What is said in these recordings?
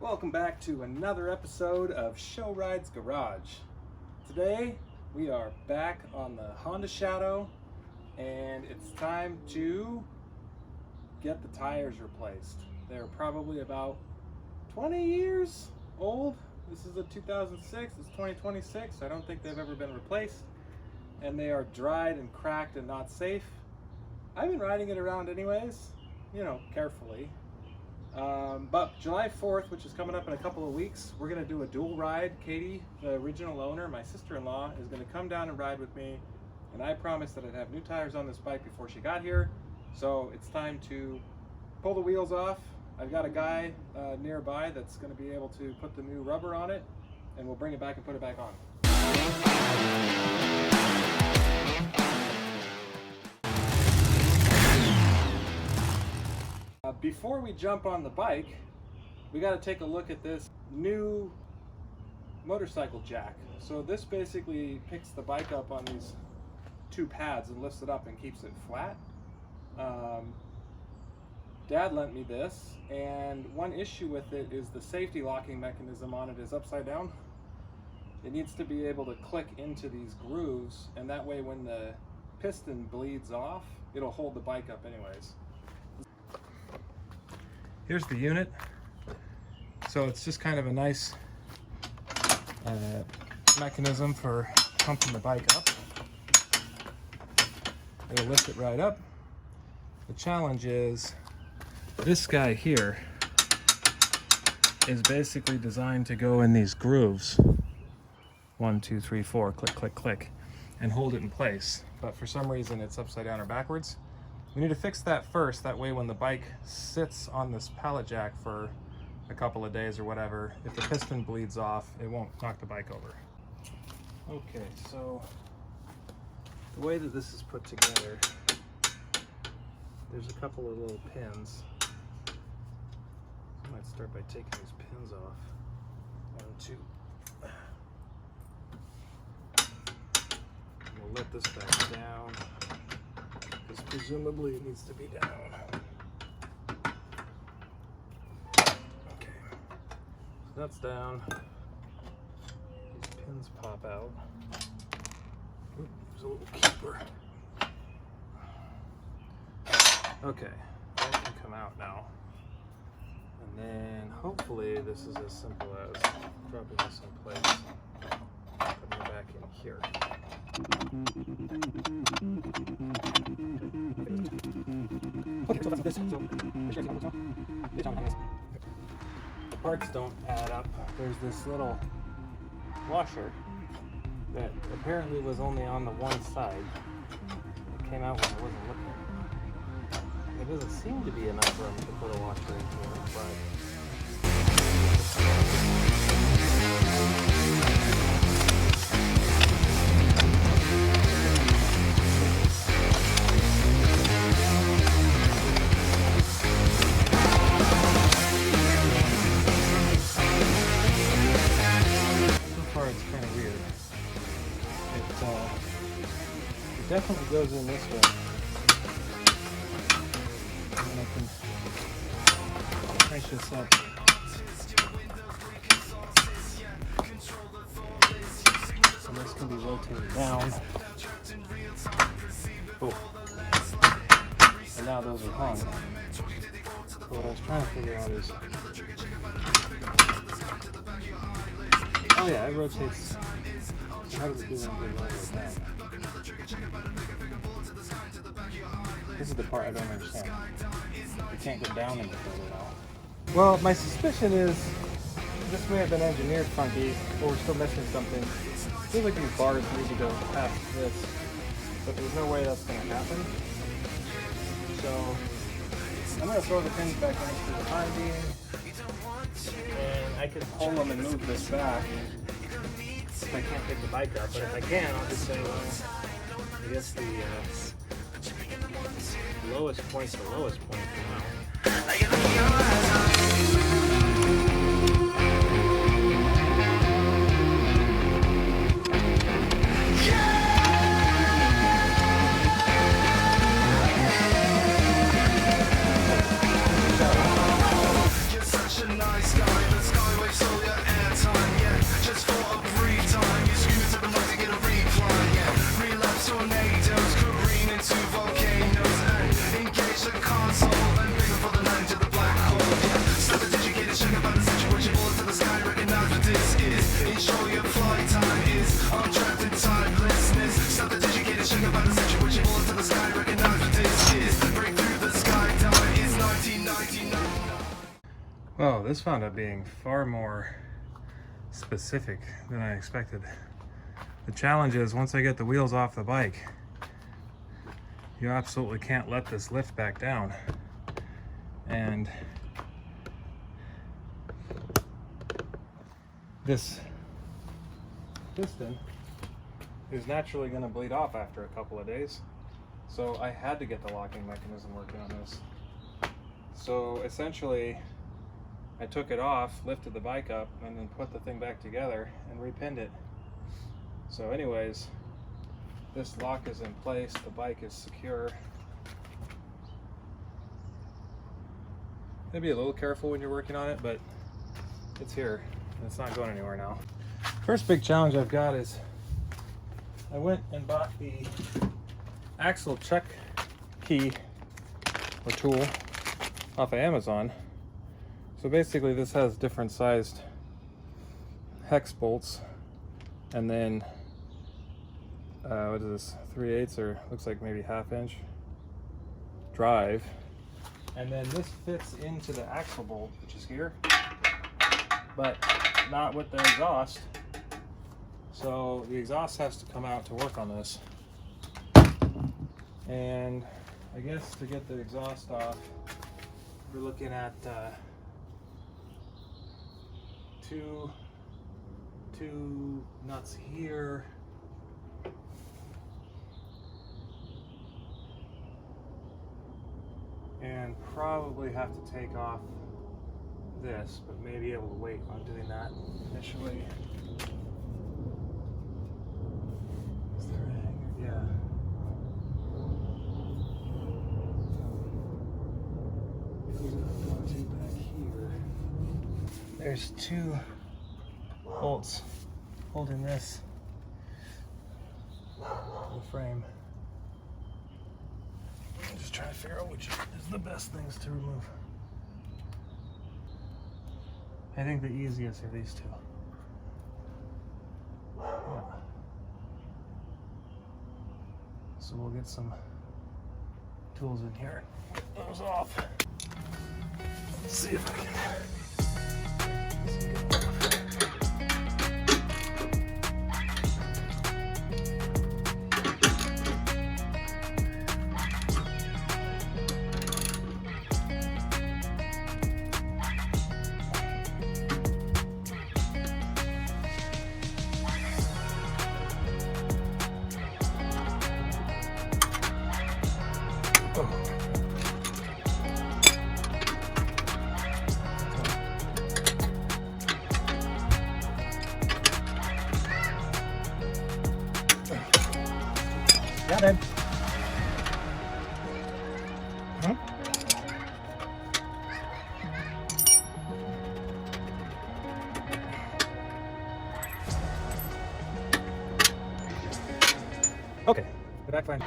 Welcome back to another episode of Show Rides Garage. Today we are back on the Honda Shadow and it's time to get the tires replaced. They're probably about 20 years old. This is a 2006, it's 2026. I don't think they've ever been replaced and they are dried and cracked and not safe. I've been riding it around anyways, carefully. But July 4th, which is coming up in a couple of weeks, we're going to do a dual ride. Katie, the original owner, my sister-in-law, is going to come down and ride with me. And I promised that I'd have new tires on this bike before she got here. So it's time to pull the wheels off. I've got a guy nearby that's going to be able to put the new rubber on it. And we'll bring it back and put it back on. Before we jump on the bike, we got to take a look at this new motorcycle jack. So this basically picks the bike up on these two pads and lifts it up and keeps it flat. Dad lent me this, and one issue with it is the safety locking mechanism on it is upside down. It needs to be able to click into these grooves, and that way when the piston bleeds off, it'll hold the bike up anyways. Here's the unit. So it's just kind of a nice mechanism for pumping the bike up. It'll lift it right up. The challenge is this guy here is basically designed to go in these grooves. 1, 2, 3, 4, click, click, click, and hold it in place. But for some reason it's upside down or backwards. We need to fix that first, that way when the bike sits on this pallet jack for a couple of days or whatever, if the piston bleeds off, it won't knock the bike over. Okay, so the way that this is put together, there's a couple of little pins. I might start by taking these pins off. 1, 2. We'll let this back down. Because presumably it needs to be down. Okay, so that's down. These pins pop out. Oop, there's a little keeper. Okay, that can come out now. And then hopefully this is as simple as dropping this in place, putting it back in here. Okay, so that's this. The parts don't add up. There's this little washer that apparently was only on the one side. It came out when I wasn't looking. It doesn't seem to be enough room to put a washer in here, but it definitely goes in this way. And I can crank this up. And this can be rotated down. Oh. And now those are hung. So what I was trying to figure out is, oh yeah, it rotates. How does it do when it goes like that? This is the part I don't understand. You can't go down in the field at all. Well, my suspicion is this may have been engineered funky, or we're still missing something. It feels like these bars need to go past this, but there's no way that's going to happen. So I'm going to throw the pins back in for the time being, and I can pull them and move this back. If I can't pick the bike up, but if I can, I'll just say, well, I guess the lowest point's the lowest point for now. You're such a nice guy, let's go. ensure your flight time is untrapped in timelessness. Stop the educated, check about the situation. Fall to the sky, recognize what this is. Break through the sky, die is 1999. Well, this wound up being far more specific than I expected. The challenge is once I get the wheels off the bike, you absolutely can't let this lift back down. And this piston is naturally going to bleed off after a couple of days. So I had to get the locking mechanism working on this. So essentially, I took it off, lifted the bike up, and then put the thing back together and repinned it. So anyways, this lock is in place, the bike is secure. Maybe a little careful when you're working on it, but it's here and it's not going anywhere now. First big challenge I've got is I went and bought the axle check key or tool off of Amazon. So basically this has different sized hex bolts and then what is this, 3/8 or looks like maybe 1/2 inch drive, and then this fits into the axle bolt, which is here, but not with the exhaust. So the exhaust has to come out to work on this, and I guess to get the exhaust off we're looking at two nuts here, and probably have to take off this, but may be able to wait on doing that initially. Is there a hanger? Yeah. Back here. There's two bolts holding this in the frame. I'm just trying to figure out which is the best things to remove. I think the easiest are these two. Yeah. So we'll get some tools in here. Get those off. Let's see if I can. Got it. Okay, the back fine.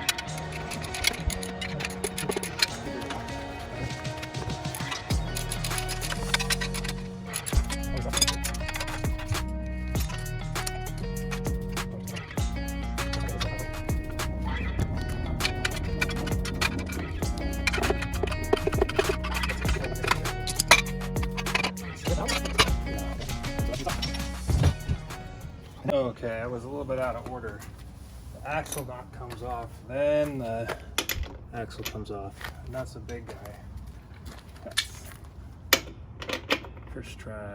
Okay, I was a little bit out of order. The axle nut comes off, then the axle comes off, and that's a big guy. That's first try.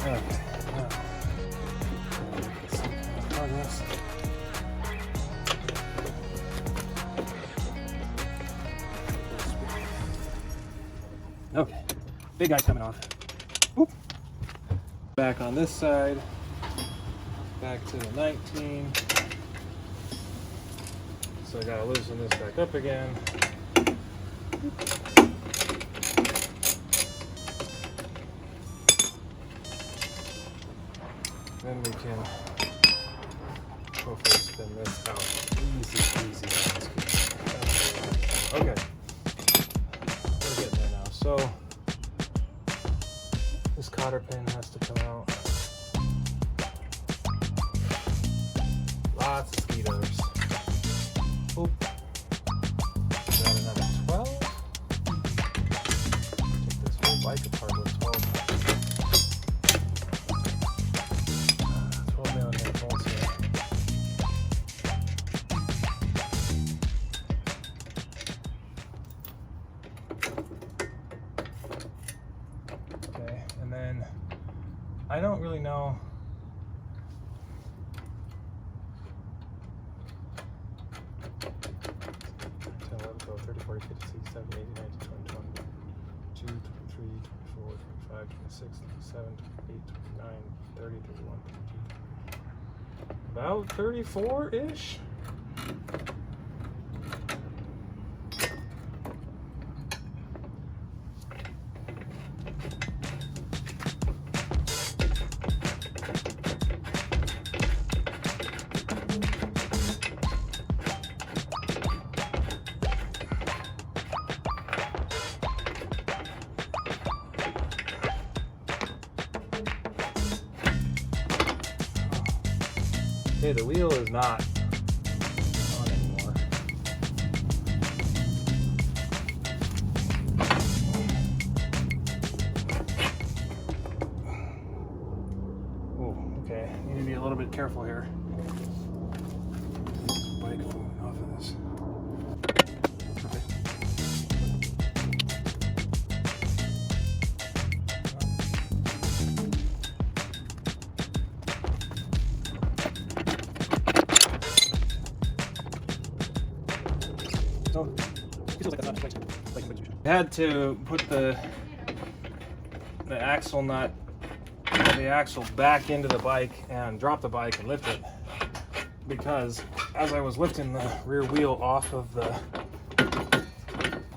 Okay, now, let's see progress. Okay, big guy coming off. Oop. Back on this side, back to the 19. So I gotta loosen this back up again. Then we can hopefully spin this out. Easy peasy. Okay. We're getting there now. So this cotter pin has to come out. Lots of skeeters. Oop. Is that another 12? Take this whole bike apart with 12. 12 millimeter bolts here. Okay, and then I don't really know. 30, 40, 50, 60, 70, 80, 90, 21, 22, 23, 24, 25, 26, 27, 28, 29, 30, 31, 32. About 34-ish. Okay, the wheel is not on anymore. Oh, okay. Need to be a little bit careful here. Bike falling off of this. I had to put the axle nut, the axle back into the bike and drop the bike and lift it, because as I was lifting the rear wheel off of the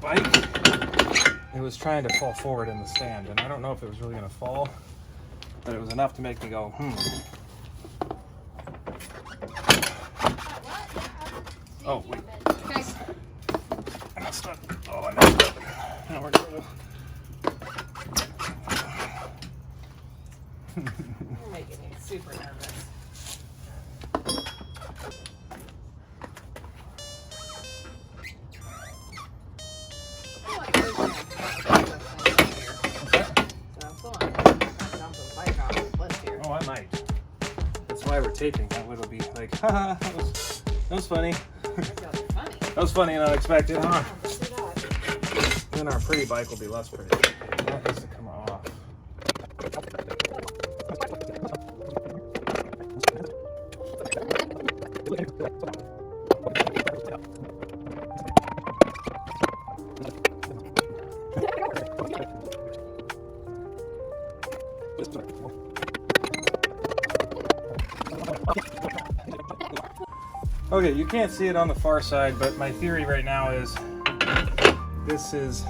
bike, it was trying to fall forward in the stand, and I don't know if it was really going to fall, but it was enough to make me go, Oh, wait. I messed up. Oh, I messed up. Now we're going You're making me super nervous. Oh, I might. That's why we're taping. That way it'll be like, haha, that was funny. That was funny and unexpected, huh? Then our pretty bike will be less pretty. That needs to come off. Okay, you can't see it on the far side, but my theory right now is this is,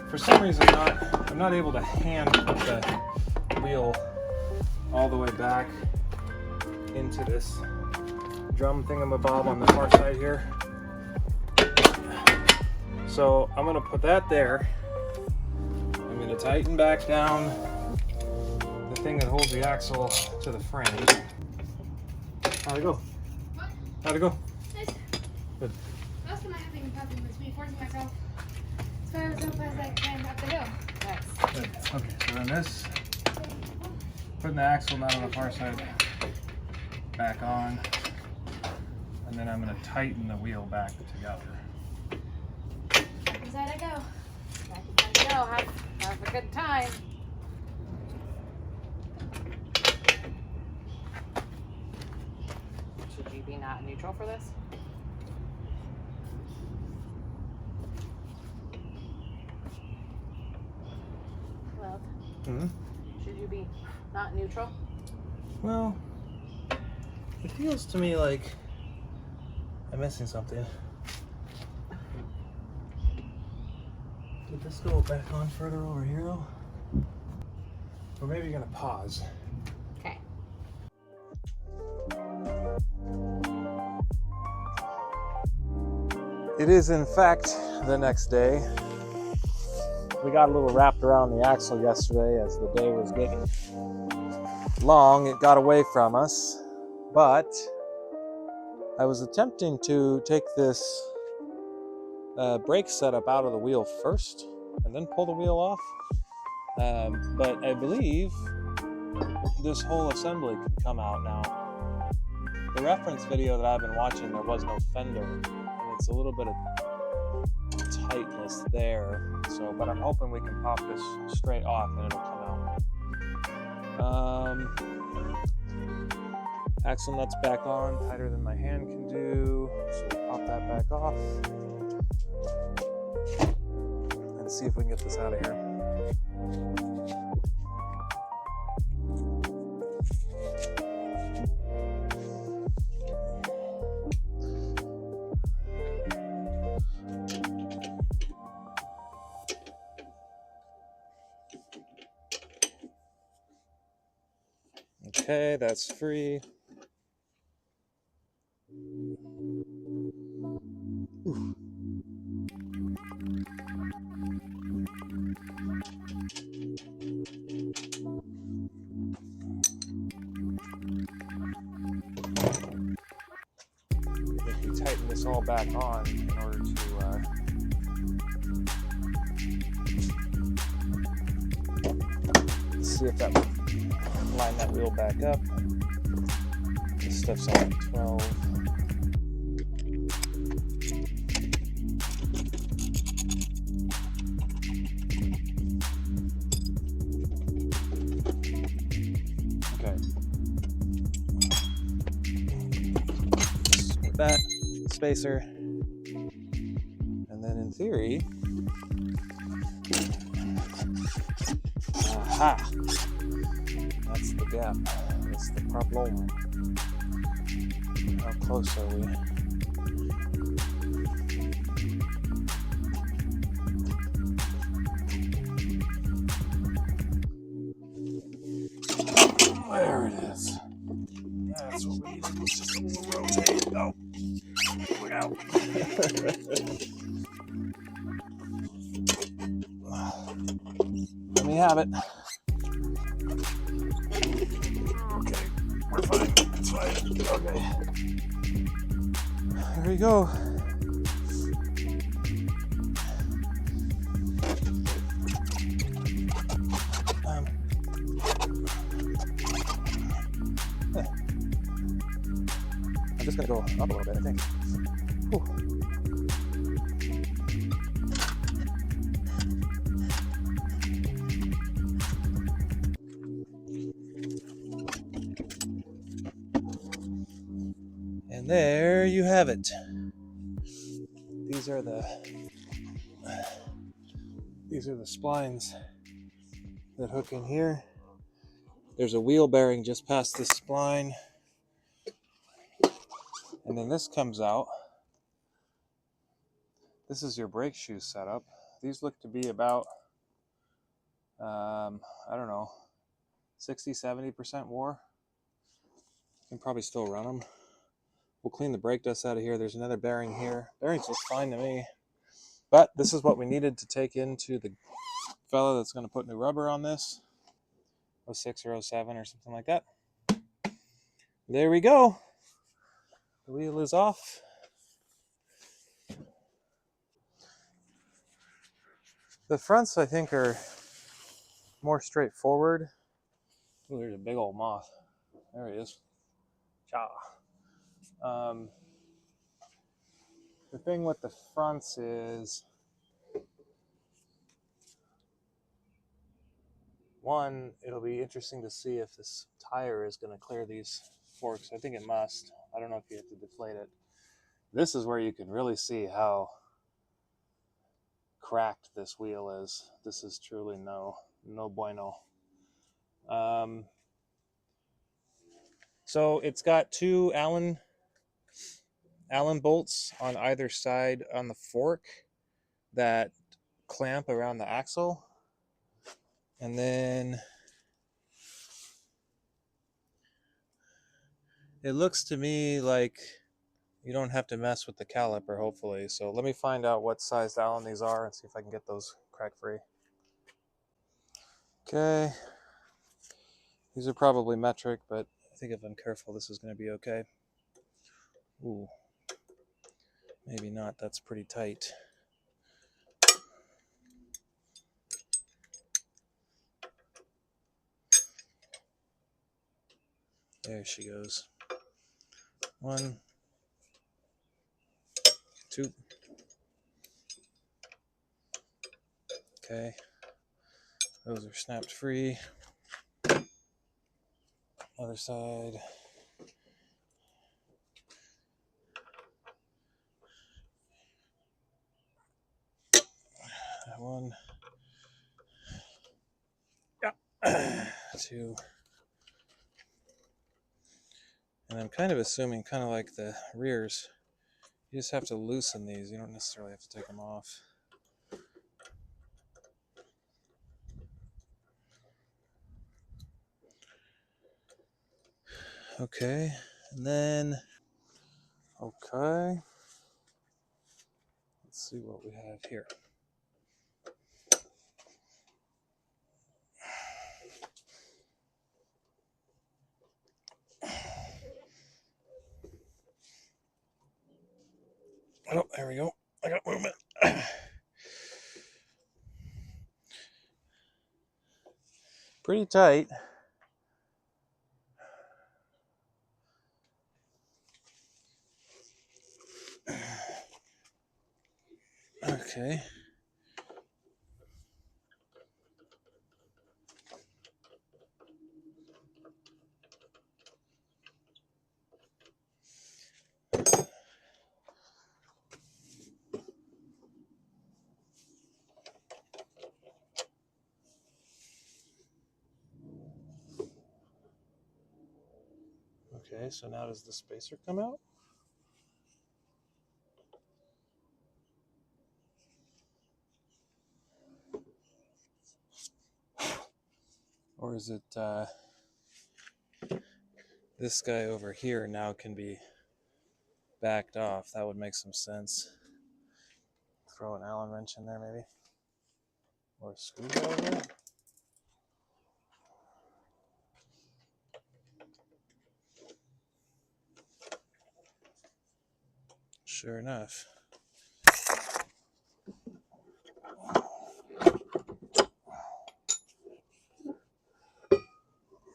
for some reason, I'm not able to hand put the wheel all the way back into this drum thingamabob on the far side here. So I'm gonna put that there. I'm gonna tighten back down the thing that holds the axle to the frame. How'd it go? What? How'd it go? Nice. Good. Most of my having problem was me forcing myself as far as up as I can up the hill. Nice. Good. Okay, so then this, putting the axle nut on the far side back on, and then I'm going to tighten the wheel back together. Inside I go. Back inside you go. Have a good time. Should you be not neutral for this? Well, should you be not neutral? Well, it feels to me like I'm missing something. Did this go back on further over here though? Or maybe you're going to pause. Okay. It is in fact the next day. We got a little wrapped around the axle yesterday as the day was getting long. It got away from us, but I was attempting to take this brake setup out of the wheel first and then pull the wheel off. But I believe this whole assembly can come out now. The reference video that I've been watching, there was no fender, and it's a little bit of tightness there. So, but I'm hoping we can pop this straight off and it'll come out. Axle nuts back on, tighter than my hand can do. So we'll pop that back off and see if we can get this out of here. Okay, that's free. Ooh. If we tighten this all back on in order to see if that will line that wheel back up. This stuff's on 12. Okay. That spacer, and then in theory, aha, that's the gap, that's the problem. How close are we? There it is. That's what we need. Let's just rotate. Oh, look out. Let me have it. Okay, we're fine. It's fine. Okay. There we go. I'm just gonna go up a little bit, I think. Whew. And there you have it. These are the splines that hook in here. There's a wheel bearing just past this spline. And then this comes out. This is your brake shoe setup. These look to be about, I don't know, 60-70% wore. You can probably still run them. We'll clean the brake dust out of here. There's another bearing here. Bearings look fine to me. But this is what we needed to take into the fella that's going to put new rubber on this. 06 or 07 or something like that. There we go. The wheel is off. The fronts, I think, are more straightforward. Oh, there's a big old moth. There he is. Cha. The thing with the fronts is, one, it'll be interesting to see if this tire is going to clear these forks. I think it must. I don't know if you have to deflate it. This is where you can really see how cracked this wheel is. This is truly no bueno. So it's got two Allen bolts on either side on the fork that clamp around the axle. And then it looks to me like you don't have to mess with the caliper, hopefully. So let me find out what size Allen these are and see if I can get those crack free. Okay. These are probably metric, but I think if I'm careful, this is going to be okay. Ooh. Maybe not. That's pretty tight. There she goes. 1, 2. Okay. Those are snapped free. Other side. That one. Yeah. 2. And I'm kind of assuming, kind of like the rears, you just have to loosen these. You don't necessarily have to take them off. Okay, and then, okay, let's see what we have here. Oh, there we go. I got movement. Pretty tight. Okay. Okay, so now does the spacer come out? Or is it this guy over here now can be backed off? That would make some sense. Throw an Allen wrench in there maybe. Or a screwdriver. Sure enough.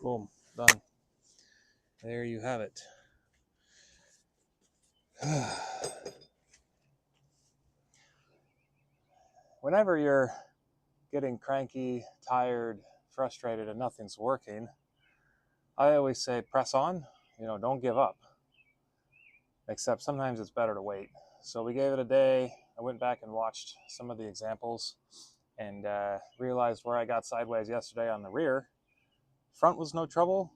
Boom, done. There you have it. Whenever you're getting cranky, tired, frustrated, and nothing's working, I always say press on, don't give up. Except sometimes it's better to wait. So we gave it a day. I went back and watched some of the examples and realized where I got sideways yesterday on the rear. Front was no trouble.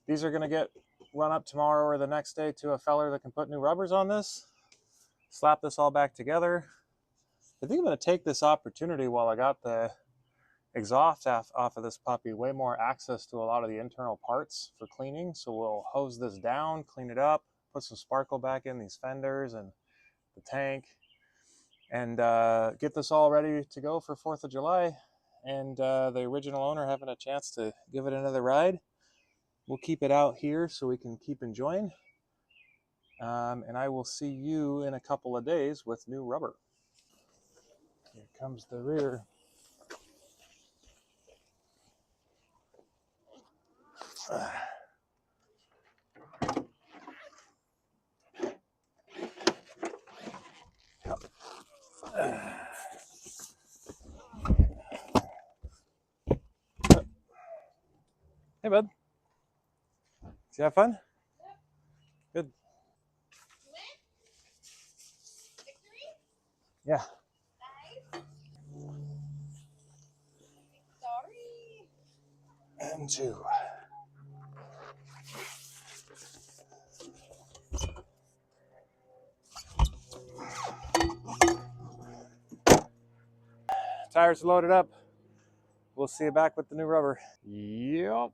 These are going to get run up tomorrow or the next day to a feller that can put new rubbers on this. Slap this all back together. I think I'm going to take this opportunity while I got the exhaust off of this puppy, way more access to a lot of the internal parts for cleaning. So we'll hose this down, clean it up, put some sparkle back in these fenders and the tank, and get this all ready to go for 4th of July. And the original owner having a chance to give it another ride. We'll keep it out here so we can keep enjoying. And I will see you in a couple of days with new rubber. Here comes the rear. Hey, bud. Did you have fun? Good. Yeah. Sorry. And 2. Tires loaded up. We'll see you back with the new rubber. Yep.